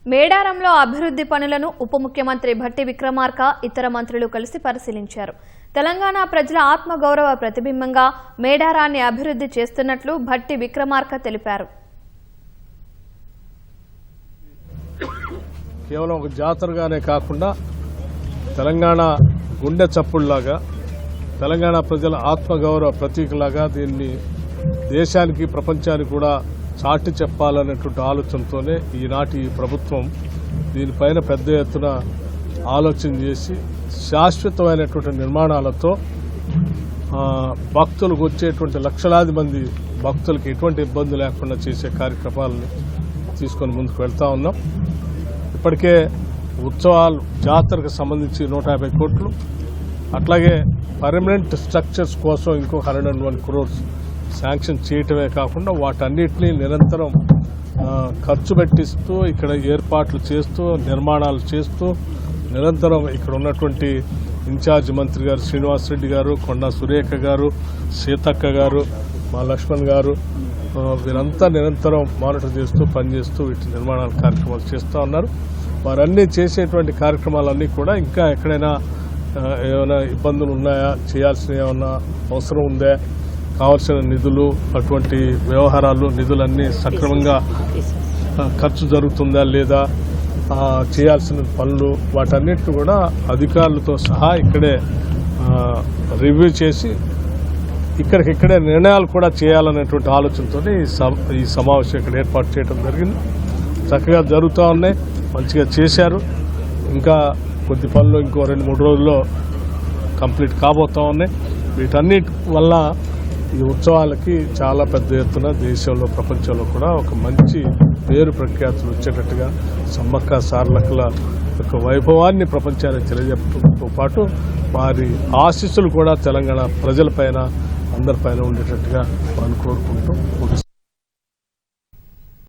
మేడారంలో అభివృద్ధి పనులను ఉప ముఖ్యమంత్రి భట్టి విక్రమార్క ఇతర మంత్రులు కలిసి పరిశీలించారు. తెలంగాణ ప్రజల ఆత్మగౌరవ ప్రతిబింబంగా మేడారాన్ని అభివృద్ధి చేస్తున్నట్లు భట్టి విక్రమార్క తెలిపారు. కేవలం ఒక జాతరగానే కాకుండా తెలంగాణ గుండె చప్పుళ్లాగా తెలంగాణ ప్రజల ఆత్మగౌరవ ప్రతీకలాగా దీన్ని దేశానికి ప్రపంచానికి కూడా చాటి చెప్పాలనేటువంటి ఆలోచనతోనే ఈనాటి ప్రభుత్వం దీనిపైన పెద్ద ఎత్తున ఆలోచన చేసి శాశ్వతమైనటువంటి నిర్మాణాలతో భక్తులకు వచ్చేటువంటి లక్షలాది మంది భక్తులకు ఎటువంటి ఇబ్బంది లేకుండా చేసే కార్యక్రమాలను తీసుకొని ముందుకు వెళ్తా ఉన్నాం. ఇప్పటికే ఉత్సవాలు జాతరకు సంబంధించి 150 కోట్లు, అట్లాగే పర్మనెంట్ స్ట్రక్చర్స్ కోసం ఇంకో 101 crores శాంక్షన్ చేయటమే కాకుండా వాటన్నిటినీ నిరంతరం ఖర్చు పెట్టిస్తూ ఇక్కడ ఏర్పాట్లు చేస్తూ నిర్మాణాలు చేస్తూ నిరంతరం ఇక్కడ ఉన్నటువంటి ఇన్ఛార్జ్ మంత్రి గారు శ్రీనివాసరెడ్డి గారు, కొండా సురేఖ గారు, సీతక్క గారు, మా లక్ష్మణ్ గారు వీరంతా నిరంతరం మానిటర్ చేస్తూ పనిచేస్తూ వీటి నిర్మాణాల కార్యక్రమాలు చేస్తూ ఉన్నారు. వారన్నీ చేసేటువంటి కార్యక్రమాలన్నీ కూడా ఇంకా ఎక్కడైనా ఏమైనా ఇబ్బందులు ఉన్నాయా, చేయాల్సిన ఏమైనా అవసరం ఉందా, కావాల్సిన నిధులు అటువంటి వ్యవహారాలు నిధులన్నీ సక్రమంగా ఖర్చు జరుగుతుందా లేదా, చేయాల్సిన పనులు వాటన్నిటిని కూడా అధికారులతో సహా ఇక్కడే రివ్యూ చేసి ఇక్కడికిక్కడే నిర్ణయాలు కూడా చేయాలనేటువంటి ఆలోచనతో ఈ సమావేశం ఇక్కడ ఏర్పాటు చేయడం జరిగింది. చక్కగా జరుగుతూ ఉన్నాయి, మంచిగా చేశారు. ఇంకా కొద్ది పనులు ఇంకో 2-3 రోజుల్లో కంప్లీట్ కాబోతూ ఉన్నాయి. వీటన్నిటి వల్ల ఈ ఉత్సవాలకి చాలా పెద్ద ఎత్తున దేశంలో ప్రపంచంలో కూడా ఒక మంచి పేరు ప్రఖ్యాతులు వచ్చేటట్టుగా సమ్మక్క సారలక్కల యొక్క వైభవాన్ని ప్రపంచానికి తెలియజెప్పడంతో పాటు వారి ఆశీస్సులు కూడా తెలంగాణ ప్రజలపైన అందరిపైన ఉండేటట్టుగా మనం కోరుకుంటూ